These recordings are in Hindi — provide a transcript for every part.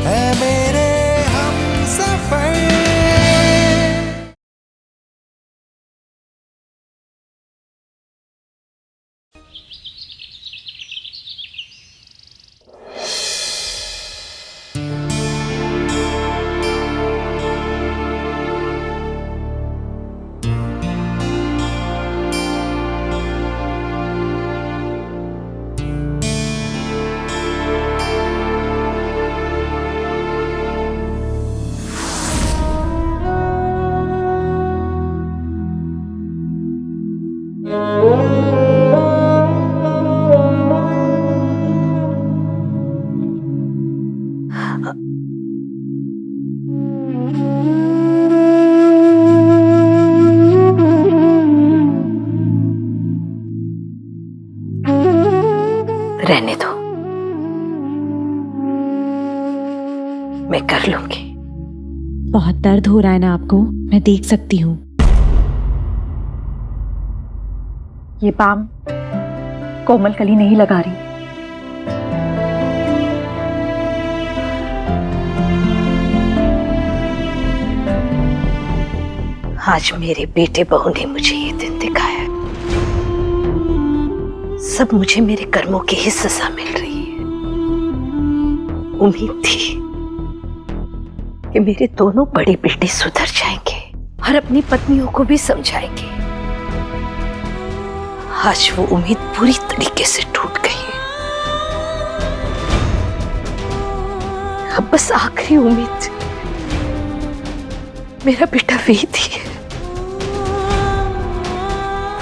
है मेरे हमसफर। रहने दो, मैं कर लूंगी। बहुत दर्द हो रहा है ना आपको, मैं देख सकती हूँ। ये बाम कोमल कली नहीं लगा रही। आज मेरे बेटे बहू ने मुझे ये दिन दिखाया। सब मुझे मेरे कर्मों की ही सजा मिल रही है। उम्मीद थी कि मेरे दोनों बड़े बेटे सुधर जाएंगे और अपनी पत्नियों को भी समझाएंगे। आज वो उम्मीद पूरी तरीके से टूट गई है। अब बस आखिरी उम्मीद मेरा बेटा वेद ही है।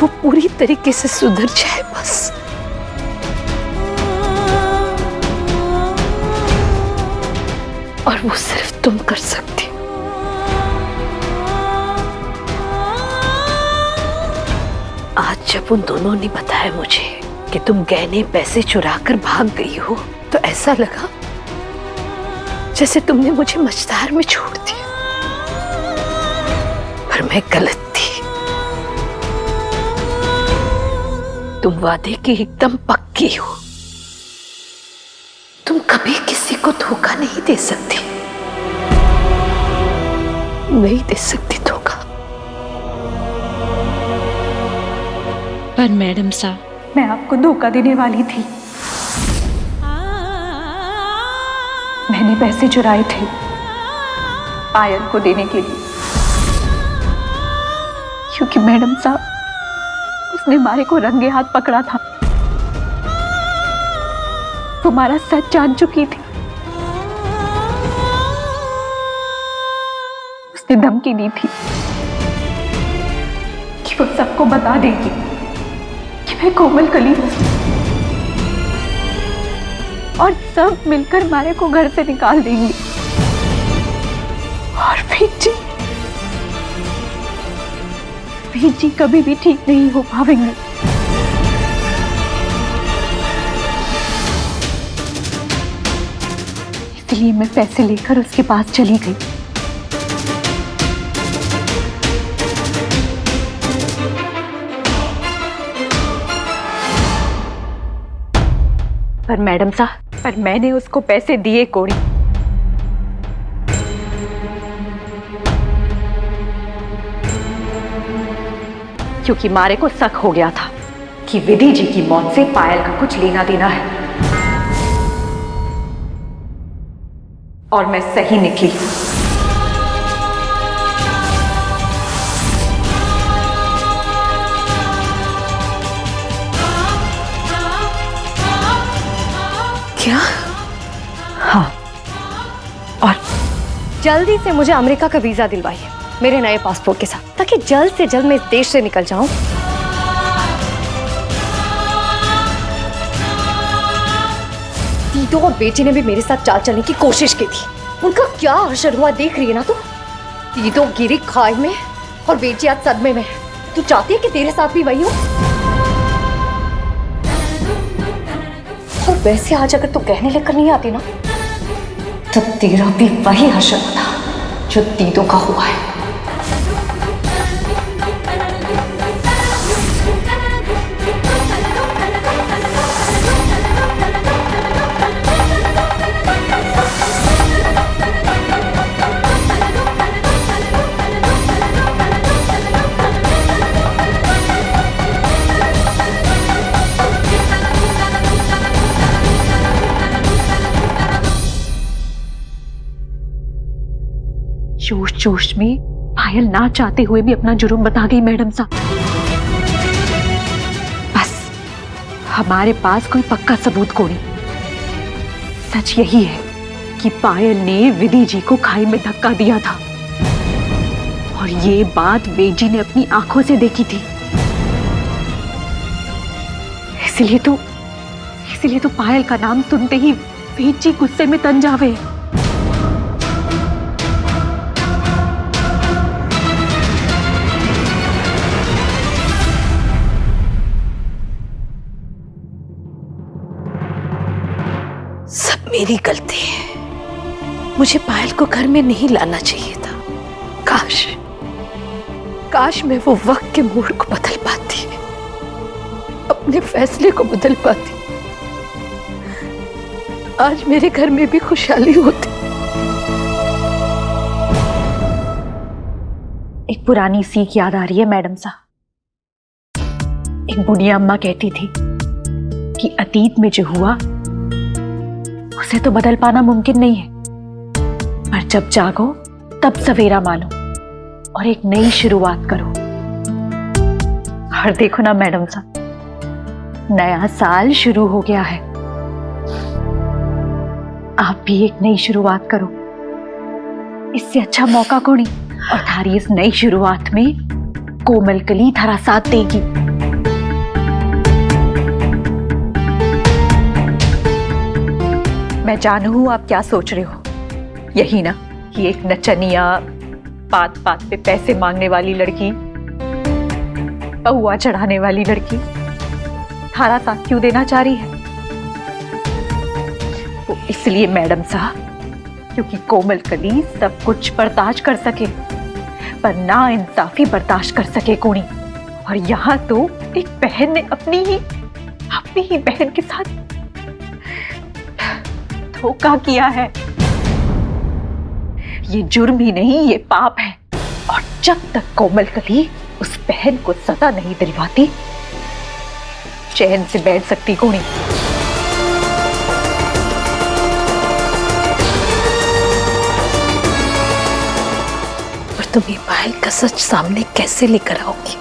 वो पूरी तरीके से सुधर जाए बस। और वो सिर्फ तुम कर सकती हो। आज जब उन दोनों ने बताया मुझे कि तुम गहने पैसे चुरा कर भाग गई हो, तो ऐसा लगा जैसे तुमने मुझे मझधार में छोड़ दिया। पर मैं गलत थी। तुम वादे की एकदम पक्की हो। तुम कभी किसी को धोखा नहीं दे सकती। नहीं दे सकती धोखा। पर मैडम साहब, मैं आपको धोखा देने वाली थी। मैंने पैसे चुराए थे पायल को देने के लिए, क्योंकि मैडम साहब उसने मारे को रंगे हाथ पकड़ा था। तुम्हारा सच जान चुकी थी। उसने धमकी दी थी कि वो सबको बता देगी कि मैं कोमल कली हूं, और सब मिलकर मारे को घर से निकाल देंगे। और वीर जी कभी भी ठीक नहीं हो पाएंगे। इसलिए मैं पैसे लेकर उसके पास चली गई। पर मैडम साहब, पर मैंने उसको पैसे दिए कोड़ी। क्योंकि मारे को शक हो गया था कि विधि जी की मौत से पायल का कुछ लेना देना है। और मैं सही निकली। क्या? हाँ, और जल्दी से मुझे अमेरिका का वीजा दिलवाइए मेरे नए पासपोर्ट के साथ, ताकि जल्द से जल्द मैं इस देश से निकल जाऊं। दीदो और बेटी ने भी मेरे साथ चाल चलने की कोशिश की थी। उनका क्या असर हुआ देख रही है ना तू। दीदो गिरी खाई में और बेटी आज सदमे में है। तू चाहती है कि तेरे साथ भी वही हो? और वैसे आज अगर तू गहने लेकर नहीं आती ना, तो तेरा भी वही हशर था जो दीदो का हुआ है। जोश जोश में पायल ना चाहते हुए भी अपना जुर्म बता गई मैडम साहब। बस हमारे पास कोई पक्का सबूत को नहीं। सच यही है कि पायल ने विधि जी को खाई में धक्का दिया था और ये बात वेद जी ने अपनी आंखों से देखी थी। इसीलिए तो पायल का नाम सुनते ही वेद जी गुस्से में तन जावे। सब मेरी गलती है। मुझे पायल को घर में नहीं लाना चाहिए था। काश मैं वो वक्त के मोड़ को बदल पाती, अपने फैसले को बदल पाती। आज मेरे घर में भी खुशहाली होती। एक पुरानी सीख याद आ रही है मैडम साहब। एक बुढ़िया अम्मा कहती थी कि अतीत में जो हुआ उसे तो बदल पाना मुमकिन नहीं है, पर जब जागो तब सवेरा मानो और एक नई शुरुआत करो। और देखो ना मैडम साहब, नया साल शुरू हो गया है। आप भी एक नई शुरुआत करो। इससे अच्छा मौका को नहीं। और थारी इस नई शुरुआत में कोमल कली थारा साथ देगी। मैं जानू हूं आप क्या सोच रहे हो। यही ना कि एक नचनिया, बात बात पे पैसे मांगने वाली लड़की, पहुआ चढ़ाने वाली लड़की थारा साथ क्यों देना चाह रही है? वो इसलिए मैडम साहब क्योंकि कोमल कली सब कुछ बर्दाश्त कर सके पर ना इंसाफी बर्दाश्त कर सके कोनी। और यहाँ तो एक बहन ने अपनी ही बहन के साथ धोखा किया है। ये जुर्म ही नहीं, ये पाप है। और जब तक कोमल कली उस बहन को सजा नहीं दिलवाती चैन से बैठ सकती कोनी। और तुम ये पायल का सच सामने कैसे लेकर आओगी?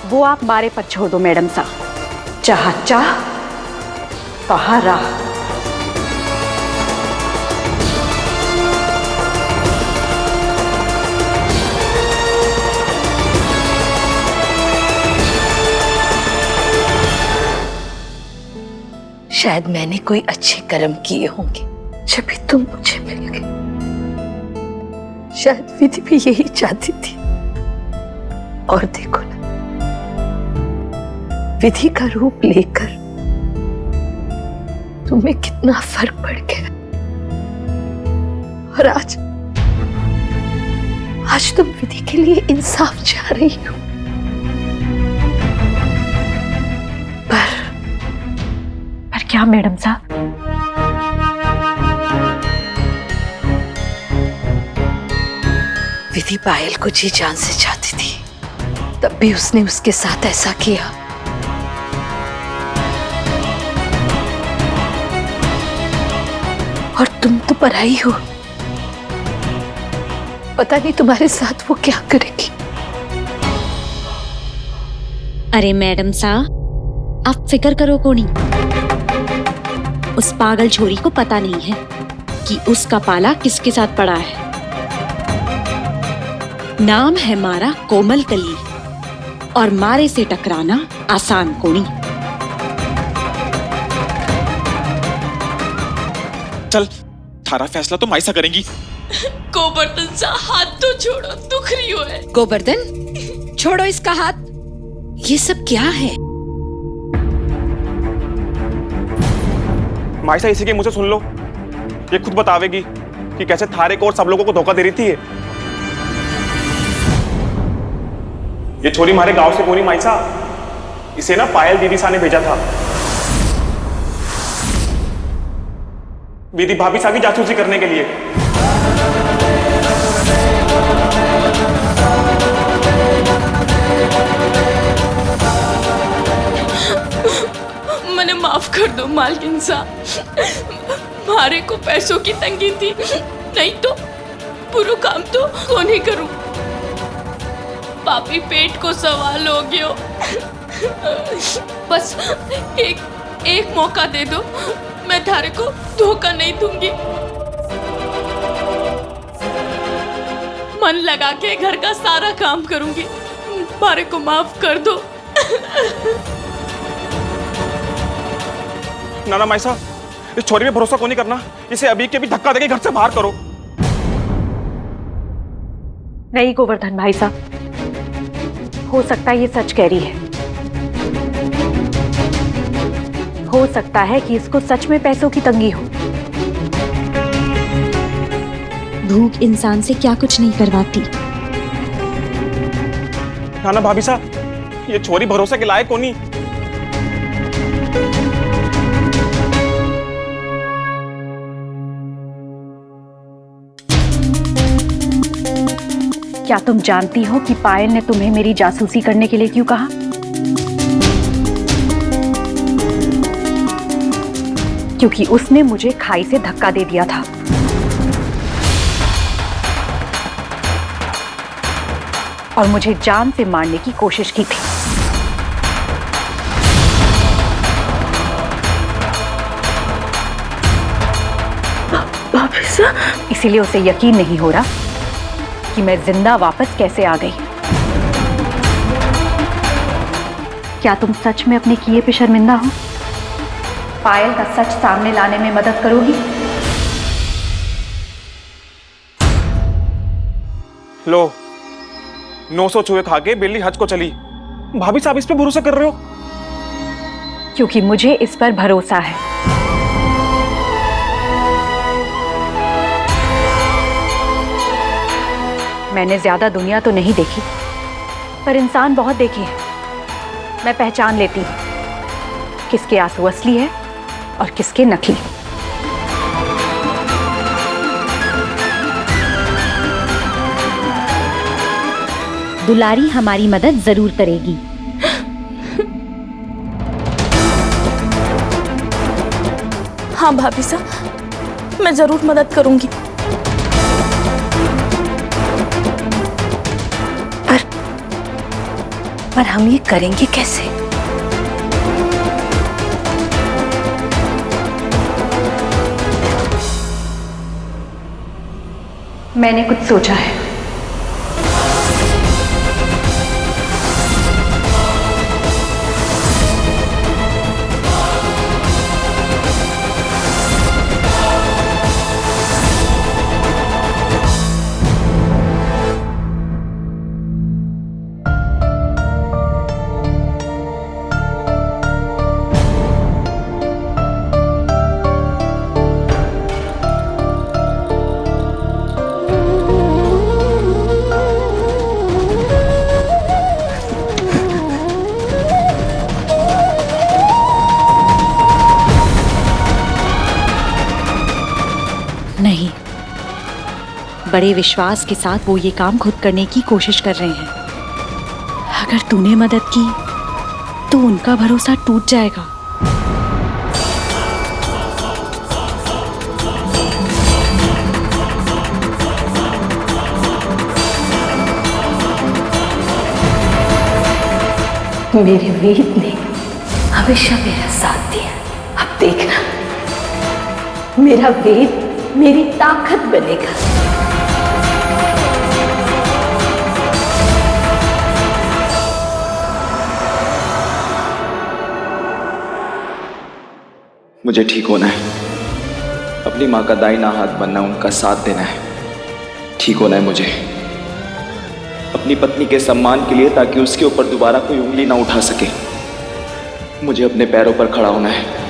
वो आप मारे पर छोड़ दो मैडम साहब। चाह चाह कहा राह। शायद मैंने कोई अच्छे कर्म किए होंगे जब तुम मुझे मिल गए। शायद विधि भी यही चाहती थी। और देखो ना, विधि का रूप लेकर तुम्हें कितना फर्क पड़ गया। और आज तुम विधि के लिए इंसाफ चाह रही हो। पर क्या मैडम साहब? विधि पायल को जी जान से चाहती थी, तब भी उसने उसके साथ ऐसा किया। और तुम तो पराई हो। पता नहीं तुम्हारे साथ वो क्या करेगी। अरे मैडम साहब, आप फिक्र करो कोनी। उस पागल छोरी को पता नहीं है कि उसका पाला किसके साथ पड़ा है। नाम है मारा कोमल कली और मारे से टकराना आसान कोनी। चल, थारा फैसला तो माइसा करेंगी। गोवर्धन सा हाथ तो छोड़ो, दुख रही हो है। गोवर्धन, छोड़ो इसका हाथ। ये सब क्या है? माइसा इसी के मुझे सुन लो, ये खुद बतावेगी कि कैसे थारे को और सब लोगों को धोखा दे रही थी। ये छोरी हमारे गांव से कोनी माइसा, इसे ना पायल दीदी सा ने भेजा था। विधि भाभी सा की जासूसी करने के लिए। मने माफ कर दो मालकिन साहब, मारे को पैसों की तंगी थी, नहीं तो पूरा काम तो कौन ही करूं। पापी पेट को सवाल हो गयो। बस एक मौका दे दो, मैं थारे को धोखा नहीं दूंगी। मन लगा के घर का सारा काम करूंगी, मारे को माफ कर दो। नाना माइसा, इस छोरी पे भरोसा क्यों नहीं करना? इसे अभी के अभी धक्का देके घर से बाहर करो। नहीं गोवर्धन भाई साहब, हो सकता है ये सच कह रही है। हो सकता है कि इसको सच में पैसों की तंगी हो। भूख इंसान से क्या कुछ नहीं करवाती। नाना भाभी साहब, ये छोरी भरोसे के लायक कोनी। क्या तुम जानती हो कि पायल ने तुम्हें मेरी जासूसी करने के लिए क्यों कहा? क्योंकि उसने मुझे खाई से धक्का दे दिया था। और मुझे जान से मारने की कोशिश की थी। इसीलिए उसे यकीन नहीं हो रहा कि मैं जिंदा वापस कैसे आ गई। क्या तुम सच में अपने किए पे शर्मिंदा हो? पायल का सच सामने लाने में मदद करोगी? लो, 900 चूहे खा के बिल्ली हज को चली। भाभी साहब इस पे भरोसा कर रहे हो? क्योंकि मुझे इस पर भरोसा है। मैंने ज्यादा दुनिया तो नहीं देखी, पर इंसान बहुत देखे हैं। मैं पहचान लेती हूं किसके आंसू असली है और किसके नकली। दुलारी हमारी मदद जरूर करेगी। हाँ भाभी साहब, मैं जरूर मदद करूंगी। पर हम ये करेंगे कैसे? मैंने कुछ सोचा है। नहीं, बड़े विश्वास के साथ वो ये काम खुद करने की कोशिश कर रहे हैं। अगर तूने मदद की तो उनका भरोसा टूट जाएगा। मेरे वेद ने हमेशा मेरा साथ दिया। अब देखना, मेरा वेद मेरी ताकत बनेगा। मुझे ठीक होना है, अपनी माँ का दाहिना हाथ बनना, उनका साथ देना है। ठीक होना है मुझे अपनी पत्नी के सम्मान के लिए, ताकि उसके ऊपर दोबारा कोई उंगली ना उठा सके। मुझे अपने पैरों पर खड़ा होना है।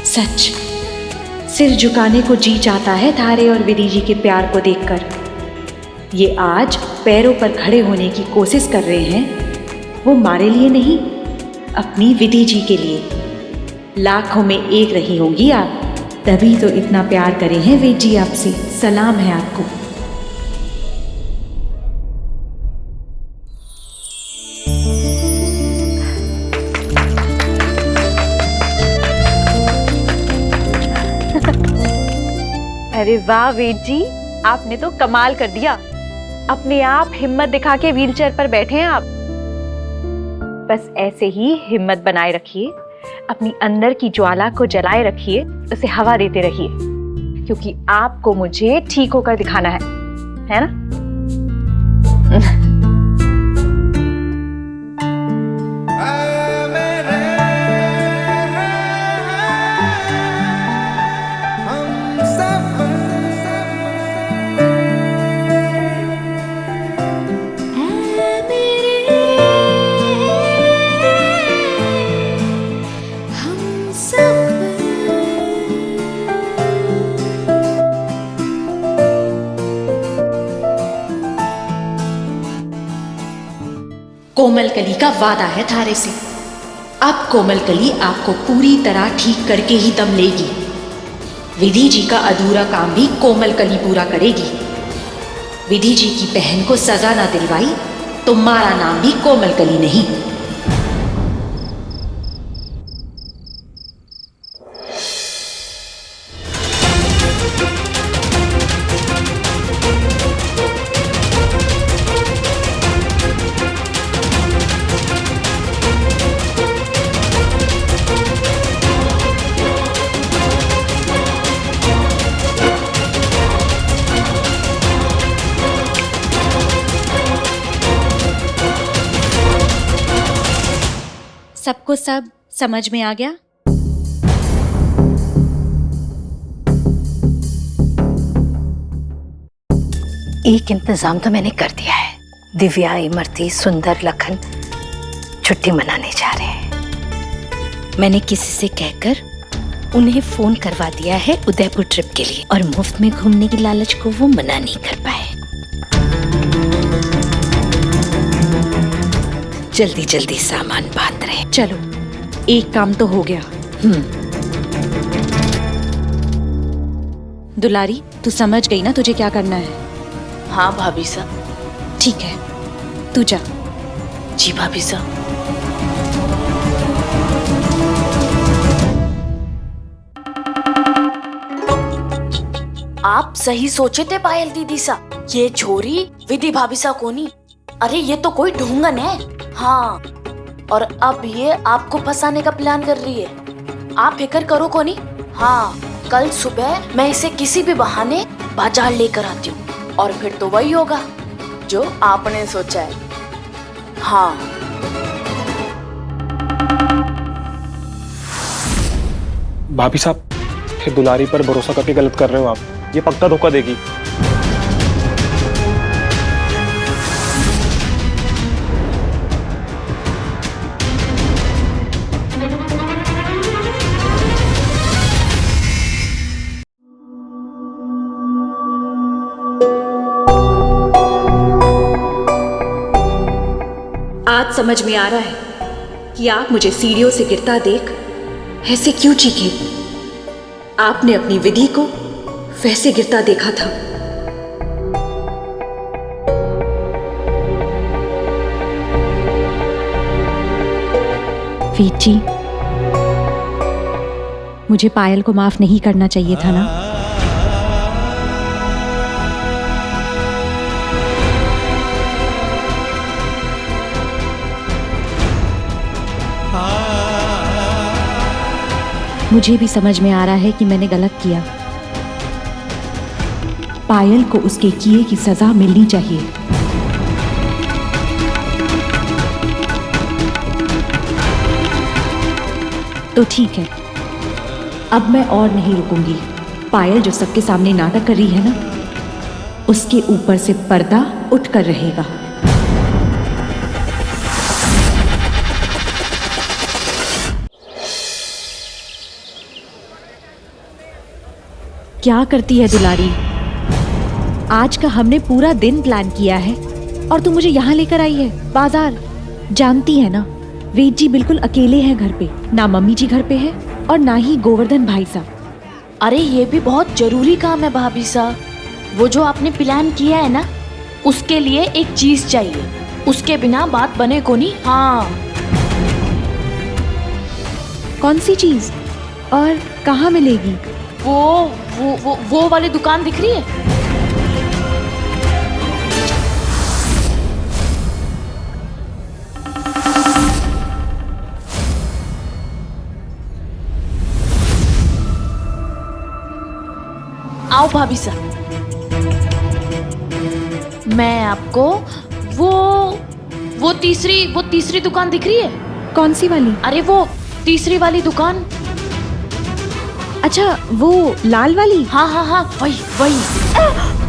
सच, सिर झुकाने को जी चाहता है थारे और विधि जी के प्यार को देखकर। ये आज पैरों पर खड़े होने की कोशिश कर रहे हैं, वो हमारे लिए नहीं, अपनी विधि जी के लिए। लाखों में एक रही होंगी आप, तभी तो इतना प्यार करे हैं वेद जी आपसे। सलाम है आपको। अरे वाह वेद जी, आपने तो कमाल कर दिया। अपने आप हिम्मत दिखा के व्हीलचेयर पर बैठे हैं आप। बस ऐसे ही हिम्मत बनाए रखिए, अपनी अंदर की ज्वाला को जलाए रखिए, उसे हवा देते रहिए, क्योंकि आपको मुझे ठीक होकर दिखाना है ना? कोमल कली का वादा है थारे से। अब कोमल कली आपको पूरी तरह ठीक करके ही दम लेगी। विधि जी का अधूरा काम भी कोमल कली पूरा करेगी। विधि जी की बहन को सजा ना दिलवाई तो मारा नाम भी कोमल कली नहीं। सबको सब समझ में आ गया? एक इंतजाम तो मैंने कर दिया है। दिव्या, इमरती, सुंदर, लखन छुट्टी मनाने जा रहे हैं। मैंने किसी से कहकर उन्हें फोन करवा दिया है उदयपुर ट्रिप के लिए, और मुफ्त में घूमने की लालच को वो मना नहीं कर पाए। जल्दी जल्दी सामान बांध रहे। चलो, एक काम तो हो गया। दुलारी, तू समझ गई ना तुझे क्या करना है? हाँ भाभी साहब। ठीक है, तू जा। जी भाभी साहब। आप सही सोचे थे पायल दीदी सा, ये छोरी विधि भाभी सा कोनी। अरे ये तो कोई ढोंगन है। हाँ, और अब ये आपको फंसाने का प्लान कर रही है। आप फिक्र करो कोनी। हाँ, कल सुबह मैं इसे किसी भी बहाने बाजार लेकर आती हूँ, और फिर तो वही होगा जो आपने सोचा है। हाँ। भाभी साहब, फिर दुलारी पर भरोसा करके गलत कर रहे हो आप। ये पक्का धोखा देगी। आज समझ में आ रहा है कि आप मुझे सीढ़ियों से गिरता देख ऐसे क्यों चीखे। आपने अपनी विधि को वैसे गिरता देखा था। वीर जी, मुझे पायल को माफ नहीं करना चाहिए था ना? मुझे भी समझ में आ रहा है कि मैंने गलत किया। पायल को उसके किए की सजा मिलनी चाहिए। तो ठीक है, अब मैं और नहीं रुकूंगी। पायल जो सबके सामने नाटक कर रही है ना, उसके ऊपर से पर्दा उठकर रहेगा। क्या करती है दुलारी? आज का हमने पूरा दिन प्लान किया है और तू मुझे यहाँ लेकर आई है बाजार। जानती है ना, वेद जी बिल्कुल अकेले हैं घर पे। ना मम्मी जी घर पे है और ना ही गोवर्धन भाई साहब। अरे ये भी बहुत जरूरी काम है भाभी साहब। वो जो आपने प्लान किया है ना, उसके लिए एक चीज चाहिए, उसके बिना बात बने को नहीं। हाँ। कौन सी चीज और कहाँ मिलेगी? वो वाली दुकान दिख रही है? आओ भाभी साहब, मैं आपको वो तीसरी दुकान दिख रही है? कौन सी वाली? अरे वो तीसरी वाली दुकान। अच्छा, वो लाल वाली? हाँ हाँ हाँ, वही वही।